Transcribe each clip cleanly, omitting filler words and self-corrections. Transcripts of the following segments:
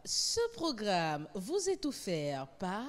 Ce programme vous est offert par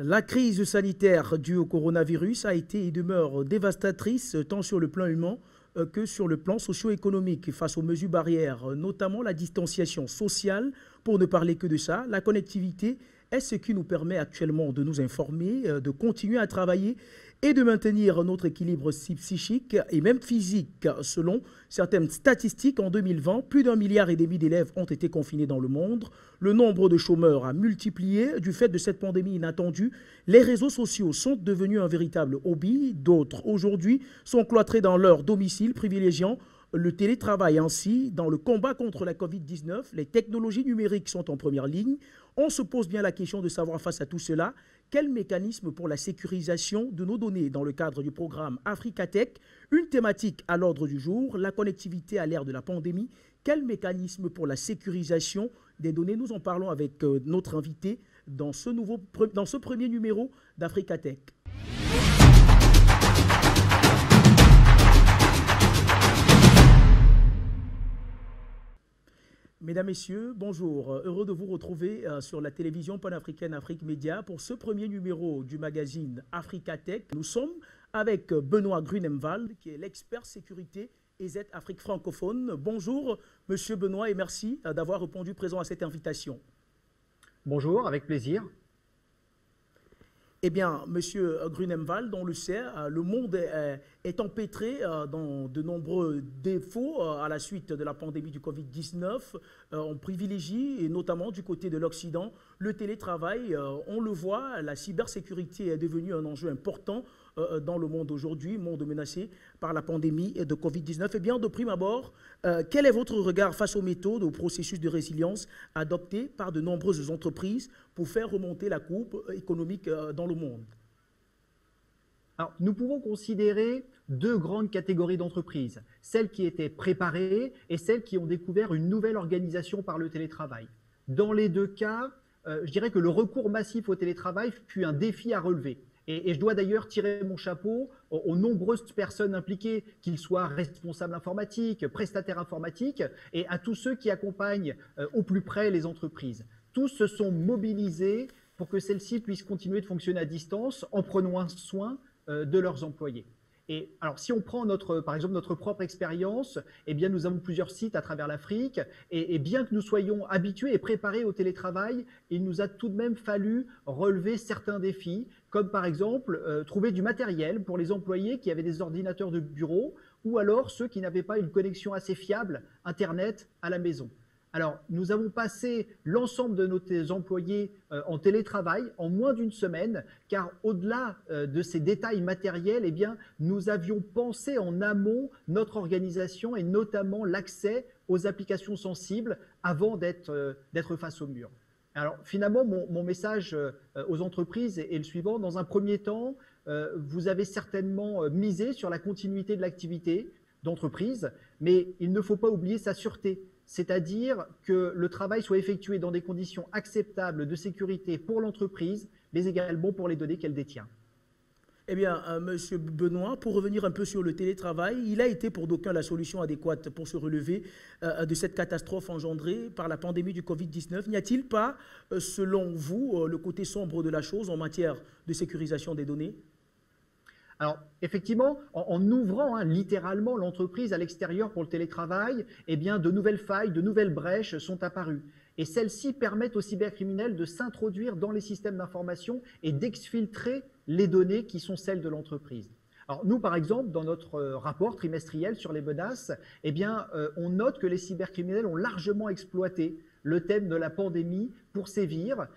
La crise sanitaire due au coronavirus a été et demeure dévastatrice tant sur le plan humain que sur le plan socio-économique face aux mesures barrières, notamment la distanciation sociale, pour ne parler que de ça. La connectivité est ce qui nous permet actuellement de nous informer, de continuer à travailler et de maintenir notre équilibre psychique et même physique. Selon certaines statistiques, en 2020, plus d'1,5 milliard d'élèves ont été confinés dans le monde. Le nombre de chômeurs a multiplié du fait de cette pandémie inattendue. Les réseaux sociaux sont devenus un véritable hobby. D'autres, aujourd'hui, sont cloîtrés dans leur domicile, privilégiant le télétravail. Ainsi, dans le combat contre la Covid-19, les technologies numériques sont en première ligne. On se pose bien la question de savoir, face à tout cela, quel mécanisme pour la sécurisation de nos données dans le cadre du programme Africatech, une thématique à l'ordre du jour, la connectivité à l'ère de la pandémie. Quel mécanisme pour la sécurisation des données? Nous en parlons avec notre invité dans ce premier numéro d'Africatech. Mesdames, Messieurs, bonjour. Heureux de vous retrouver sur la télévision panafricaine Afrique Média pour ce premier numéro du magazine Africatech. Nous sommes avec Benoît Grunemwald, qui est l'expert sécurité EZ Afrique francophone. Bonjour, Monsieur Benoît, et merci d'avoir répondu présent à cette invitation. Bonjour, avec plaisir. Eh bien, Monsieur Grunemwald, on le sait, le monde est empêtré dans de nombreux défauts à la suite de la pandémie du Covid-19. On privilégie, et notamment du côté de l'Occident, le télétravail. On le voit, la cybersécurité est devenue un enjeu important dans le monde aujourd'hui, monde menacé par la pandémie de Covid-19. Eh bien, de prime abord, quel est votre regard face aux méthodes, aux processus de résilience adoptés par de nombreuses entreprises pour faire remonter la courbe économique dans le monde? Alors, nous pouvons considérer deux grandes catégories d'entreprises, celles qui étaient préparées et celles qui ont découvert une nouvelle organisation par le télétravail. Dans les deux cas, je dirais que le recours massif au télétravail fut un défi à relever. Et je dois d'ailleurs tirer mon chapeau aux nombreuses personnes impliquées, qu'ils soient responsables informatiques, prestataires informatiques, et à tous ceux qui accompagnent au plus près les entreprises. Tous se sont mobilisés pour que celles-ci puissent continuer de fonctionner à distance en prenant soin de leurs employés. Et alors, si on prend par exemple notre propre expérience, eh bien, nous avons plusieurs sites à travers l'Afrique, et bien que nous soyons habitués et préparés au télétravail, il nous a tout de même fallu relever certains défis, comme par exemple trouver du matériel pour les employés qui avaient des ordinateurs de bureau, ou alors ceux qui n'avaient pas une connexion assez fiable Internet à la maison. Alors, nous avons passé l'ensemble de nos employés en télétravail en moins d'une semaine, car au-delà de ces détails matériels, eh bien, nous avions pensé en amont notre organisation et notamment l'accès aux applications sensibles avant d'être face au mur. Alors, finalement, mon message aux entreprises est le suivant. Dans un premier temps, vous avez certainement misé sur la continuité de l'activité. d'entreprise, mais il ne faut pas oublier sa sûreté, c'est-à-dire que le travail soit effectué dans des conditions acceptables de sécurité pour l'entreprise, mais également pour les données qu'elle détient. Eh bien, Monsieur Benoît, pour revenir un peu sur le télétravail, il a été pour d'aucuns la solution adéquate pour se relever de cette catastrophe engendrée par la pandémie du Covid-19. N'y a-t-il pas, selon vous, le côté sombre de la chose en matière de sécurisation des données? Alors, effectivement, en ouvrant littéralement l'entreprise à l'extérieur pour le télétravail, eh bien, de nouvelles failles, de nouvelles brèches sont apparues. Et celles-ci permettent aux cybercriminels de s'introduire dans les systèmes d'information et d'exfiltrer les données qui sont celles de l'entreprise. Alors, nous, par exemple, dans notre rapport trimestriel sur les menaces, eh bien, on note que les cybercriminels ont largement exploité le thème de la pandémie pour sévir.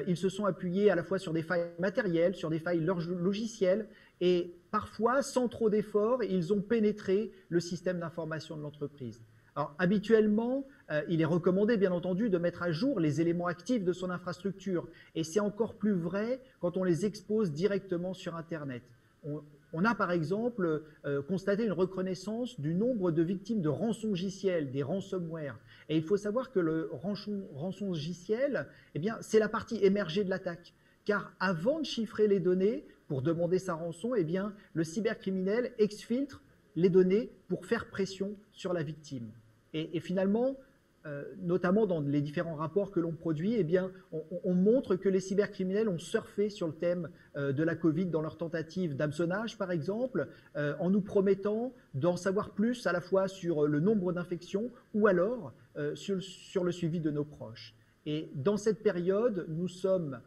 Ils se sont appuyés à la fois sur des failles matérielles, sur des failles logicielles, et parfois, sans trop d'efforts, ils ont pénétré le système d'information de l'entreprise. Alors, habituellement, il est recommandé, bien entendu, de mettre à jour les éléments actifs de son infrastructure. Et c'est encore plus vrai quand on les expose directement sur Internet. On a, par exemple, constaté une reconnaissance du nombre de victimes de rançongiciels, des ransomware. Et il faut savoir que le rançongiciel, eh bien, c'est la partie émergée de l'attaque. Car avant de chiffrer les données, pour demander sa rançon, eh bien, le cybercriminel exfiltre les données pour faire pression sur la victime. Et finalement, notamment dans les différents rapports que l'on produit, eh bien, on montre que les cybercriminels ont surfé sur le thème de la Covid dans leur tentative d'hameçonnage, par exemple, en nous promettant d'en savoir plus à la fois sur le nombre d'infections ou alors sur le suivi de nos proches. Et dans cette période, nous sommes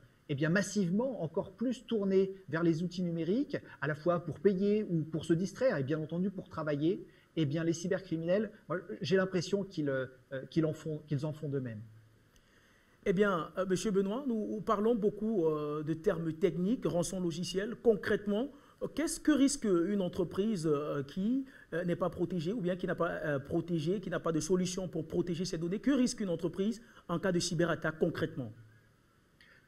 massivement encore plus tournés vers les outils numériques, à la fois pour payer ou pour se distraire et bien entendu pour travailler. Eh bien, les cybercriminels, j'ai l'impression qu'ils en font de même. Eh bien, Monsieur Benoît, nous parlons beaucoup de termes techniques, rançon logiciel. Concrètement, qu'est-ce que risque une entreprise qui n'est pas protégée ou bien qui n'a pas protégé, qui n'a pas de solution pour protéger ses données? Que risque une entreprise en cas de cyberattaque concrètement?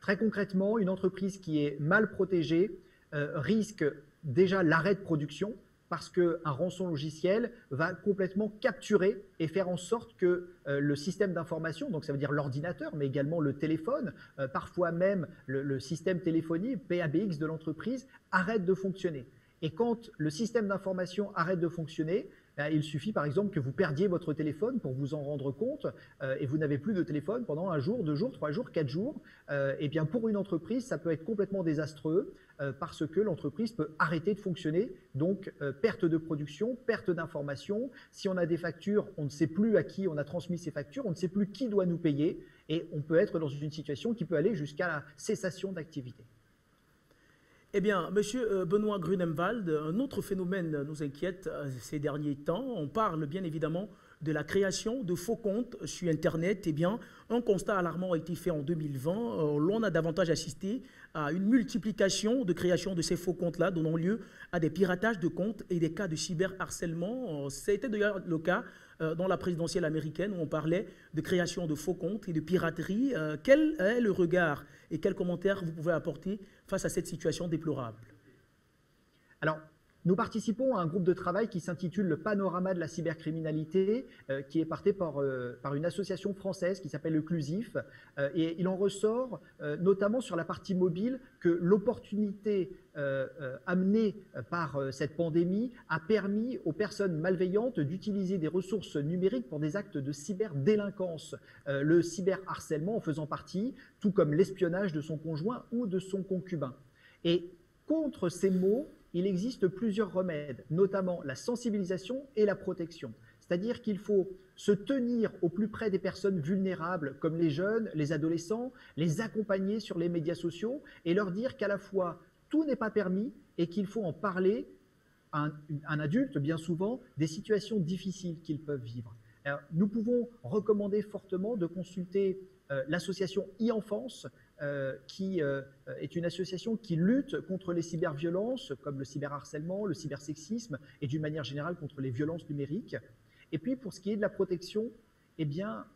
Très concrètement, une entreprise qui est mal protégée risque déjà l'arrêt de production, parce qu'un rançon logiciel va complètement capturer et faire en sorte que le système d'information, donc ça veut dire l'ordinateur, mais également le téléphone, parfois même le système téléphonique PABX de l'entreprise, arrête de fonctionner. Et quand le système d'information arrête de fonctionner, il suffit par exemple que vous perdiez votre téléphone pour vous en rendre compte et vous n'avez plus de téléphone pendant 1 jour, 2 jours, 3 jours, 4 jours. Et bien pour une entreprise, ça peut être complètement désastreux parce que l'entreprise peut arrêter de fonctionner. Donc perte de production, perte d'informations. Si on a des factures, on ne sait plus à qui on a transmis ces factures, on ne sait plus qui doit nous payer et on peut être dans une situation qui peut aller jusqu'à la cessation d'activité. Eh bien, Monsieur Benoît Grunemwald, un autre phénomène nous inquiète ces derniers temps. On parle bien évidemment de la création de faux comptes sur Internet. Eh bien, un constat alarmant a été fait en 2020. L'on a davantage assisté à une multiplication de création de ces faux comptes-là, donnant lieu à des piratages de comptes et des cas de cyberharcèlement. C'était d'ailleurs le cas dans la présidentielle américaine où on parlait de création de faux comptes et de piraterie. Quel est le regard et quels commentaires vous pouvez apporter face à cette situation déplorable? Alors, nous participons à un groupe de travail qui s'intitule le Panorama de la cybercriminalité, qui est porté par une association française qui s'appelle le CLUSIF. Et il en ressort, notamment sur la partie mobile, que l'opportunité amenée par cette pandémie a permis aux personnes malveillantes d'utiliser des ressources numériques pour des actes de cyberdélinquance. Le cyberharcèlement en faisant partie, tout comme l'espionnage de son conjoint ou de son concubin. Et contre ces maux, il existe plusieurs remèdes, notamment la sensibilisation et la protection. C'est-à-dire qu'il faut se tenir au plus près des personnes vulnérables, comme les jeunes, les adolescents, les accompagner sur les médias sociaux et leur dire qu'à la fois, tout n'est pas permis et qu'il faut en parler à un adulte, bien souvent, des situations difficiles qu'ils peuvent vivre. Alors, nous pouvons recommander fortement de consulter l'association e-Enfance, qui est une association qui lutte contre les cyberviolences, comme le cyberharcèlement, le cybersexisme, et d'une manière générale contre les violences numériques. Et puis, pour ce qui est de la protection, eh bien,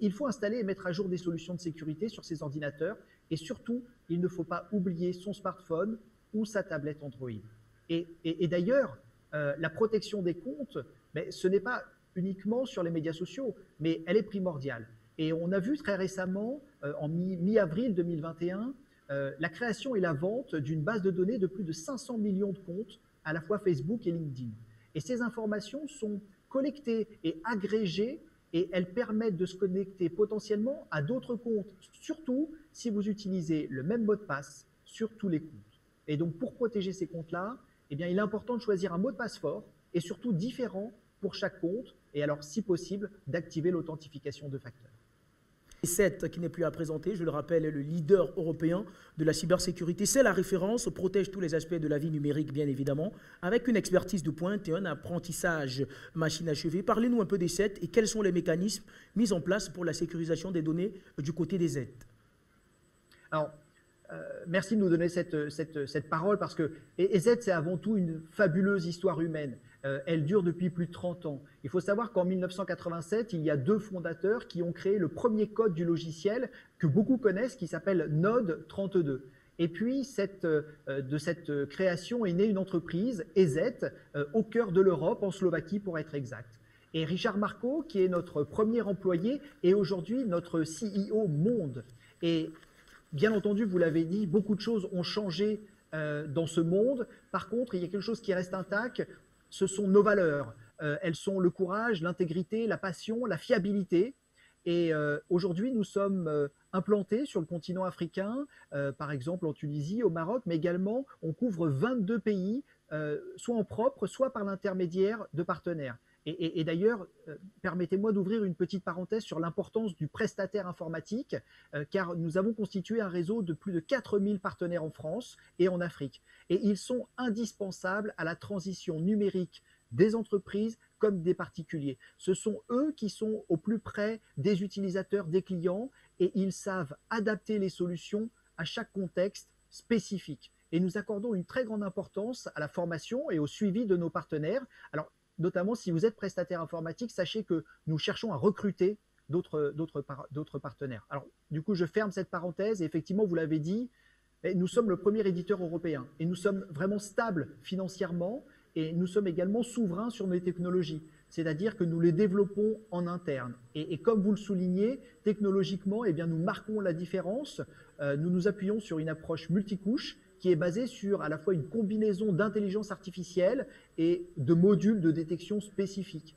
il faut installer et mettre à jour des solutions de sécurité sur ces ordinateurs. Et surtout, il ne faut pas oublier son smartphone ou sa tablette Android. Et d'ailleurs, la protection des comptes Mais ce n'est pas uniquement sur les médias sociaux, mais elle est primordiale. Et on a vu très récemment, en mi-avril 2021, la création et la vente d'une base de données de plus de 500 millions de comptes, à la fois Facebook et LinkedIn. Et ces informations sont collectées et agrégées et elles permettent de se connecter potentiellement à d'autres comptes, surtout si vous utilisez le même mot de passe sur tous les comptes. Et donc, pour protéger ces comptes-là, eh bien, il est important de choisir un mot de passe fort et surtout différent pour chaque compte, et alors, si possible, d'activer l'authentification de facteurs. E7 qui n'est plus à présenter, je le rappelle, est le leader européen de la cybersécurité. C'est la référence, protège tous les aspects de la vie numérique, bien évidemment, avec une expertise de pointe et un apprentissage machine achevée. Parlez-nous un peu d'E7 et quels sont les mécanismes mis en place pour la sécurisation des données du côté des Z. Alors, merci de nous donner cette parole parce que EZ, c'est avant tout une fabuleuse histoire humaine. Elle dure depuis plus de 30 ans. Il faut savoir qu'en 1987, il y a deux fondateurs qui ont créé le premier code du logiciel que beaucoup connaissent, qui s'appelle Node 32. Et puis, de cette création est née une entreprise, EZ, au cœur de l'Europe, en Slovaquie pour être exact. Et Richard Marco, qui est notre premier employé, est aujourd'hui notre CEO monde. Et bien entendu, vous l'avez dit, beaucoup de choses ont changé dans ce monde. Par contre, il y a quelque chose qui reste intact, ce sont nos valeurs. Elles sont le courage, l'intégrité, la passion, la fiabilité. Et aujourd'hui, nous sommes implantés sur le continent africain, par exemple en Tunisie, au Maroc, mais également on couvre 22 pays, soit en propre, soit par l'intermédiaire de partenaires. Et d'ailleurs, permettez-moi d'ouvrir une petite parenthèse sur l'importance du prestataire informatique, car nous avons constitué un réseau de plus de 4000 partenaires en France et en Afrique. Et ils sont indispensables à la transition numérique des entreprises comme des particuliers. Ce sont eux qui sont au plus près des utilisateurs, des clients, et ils savent adapter les solutions à chaque contexte spécifique. Et nous accordons une très grande importance à la formation et au suivi de nos partenaires. Alors, notamment, si vous êtes prestataire informatique, sachez que nous cherchons à recruter d'autres partenaires. Alors, du coup, je ferme cette parenthèse. Et effectivement, vous l'avez dit, nous sommes le premier éditeur européen. Et nous sommes vraiment stables financièrement. Et nous sommes également souverains sur nos technologies. C'est-à-dire que nous les développons en interne. Et comme vous le soulignez, technologiquement, eh bien, nous marquons la différence. Nous nous appuyons sur une approche multicouche qui est basée sur à la fois une combinaison d'intelligence artificielle et de modules de détection spécifiques.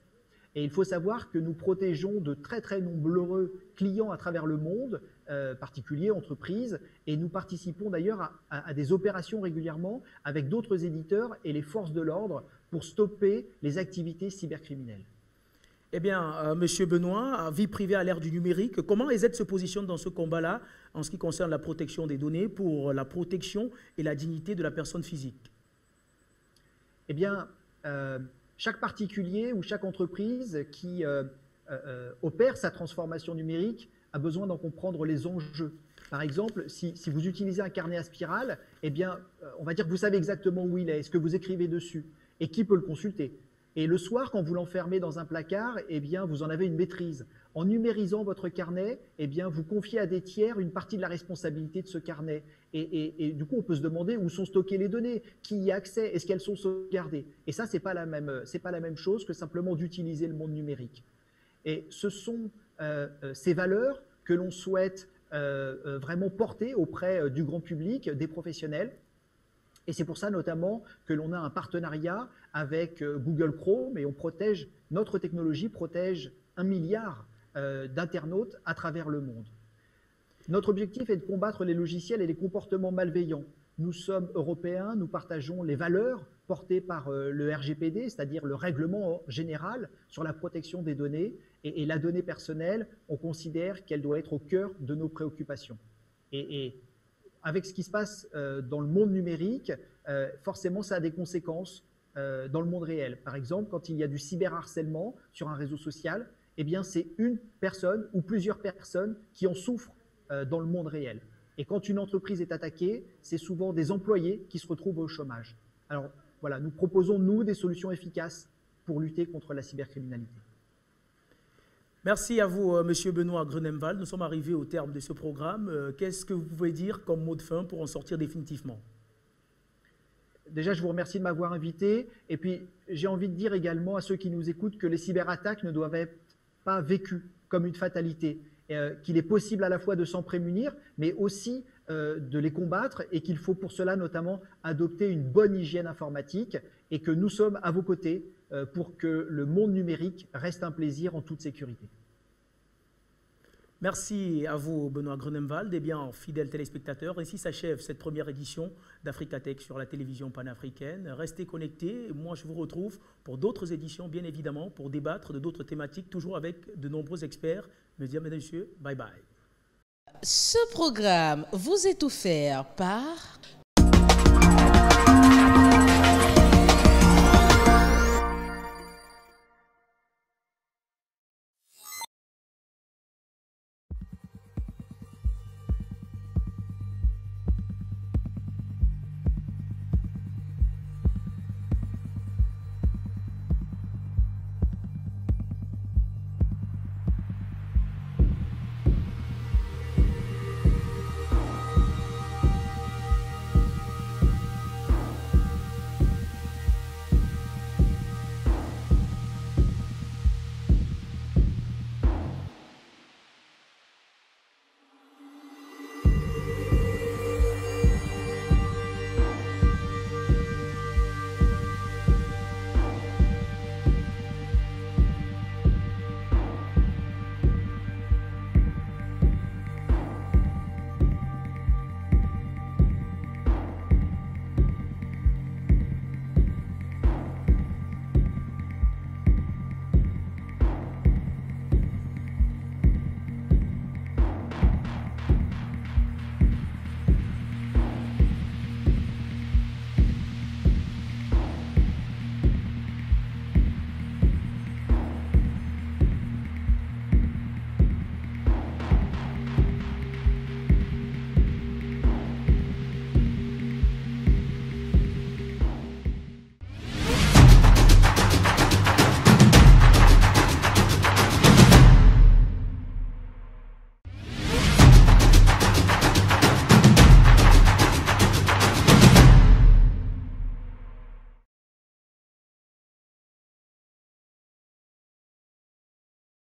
Et il faut savoir que nous protégeons de très très nombreux clients à travers le monde, particuliers, entreprises, et nous participons d'ailleurs à des opérations régulièrement avec d'autres éditeurs et les forces de l'ordre pour stopper les activités cybercriminelles. Eh bien, Monsieur Benoît, vie privée à l'ère du numérique, comment EZ se positionne dans ce combat-là en ce qui concerne la protection des données pour la protection et la dignité de la personne physique? Eh bien, chaque particulier ou chaque entreprise qui opère sa transformation numérique a besoin d'en comprendre les enjeux. Par exemple, si vous utilisez un carnet à spirale, eh bien, on va dire que vous savez exactement où il est, ce que vous écrivez dessus, et qui peut le consulter. Et le soir, quand vous l'enfermez dans un placard, eh bien, vous en avez une maîtrise. En numérisant votre carnet, eh bien, vous confiez à des tiers une partie de la responsabilité de ce carnet. Et du coup, on peut se demander où sont stockées les données, qui y a accès, est-ce qu'elles sont sauvegardées. Et ça, c'est pas la même chose que simplement d'utiliser le monde numérique. Et ce sont ces valeurs que l'on souhaite vraiment porter auprès du grand public, des professionnels. Et c'est pour ça notamment que l'on a un partenariat avec Google Chrome et on protège, notre technologie protège 1 milliard d'internautes à travers le monde. Notre objectif est de combattre les logiciels et les comportements malveillants. Nous sommes européens, nous partageons les valeurs portées par le RGPD, c'est-à-dire le règlement général sur la protection des données. Et la donnée personnelle, on considère qu'elle doit être au cœur de nos préoccupations. Et avec ce qui se passe dans le monde numérique, forcément, ça a des conséquences dans le monde réel. Par exemple, quand il y a du cyberharcèlement sur un réseau social, eh bien, c'est une personne ou plusieurs personnes qui en souffrent dans le monde réel. Et quand une entreprise est attaquée, c'est souvent des employés qui se retrouvent au chômage. Alors, voilà, nous proposons, nous, des solutions efficaces pour lutter contre la cybercriminalité. Merci à vous, Monsieur Benoît Grunemwald. Nous sommes arrivés au terme de ce programme. Qu'est-ce que vous pouvez dire comme mot de fin pour en sortir définitivement? déjà, je vous remercie de m'avoir invité. Et puis, j'ai envie de dire également à ceux qui nous écoutent que les cyberattaques ne doivent être pas vécues comme une fatalité, qu'il est possible à la fois de s'en prémunir, mais aussi de les combattre, et qu'il faut pour cela notamment adopter une bonne hygiène informatique, et que nous sommes à vos côtés pour que le monde numérique reste un plaisir en toute sécurité. Merci à vous, Benoît Grunemwald. Eh bien, fidèles téléspectateurs, ainsi s'achève cette première édition d'Africa Tech sur la télévision panafricaine. Restez connectés. Moi, je vous retrouve pour d'autres éditions, bien évidemment, pour débattre de d'autres thématiques, toujours avec de nombreux experts. Mesdames et messieurs, bye bye. Ce programme vous est offert par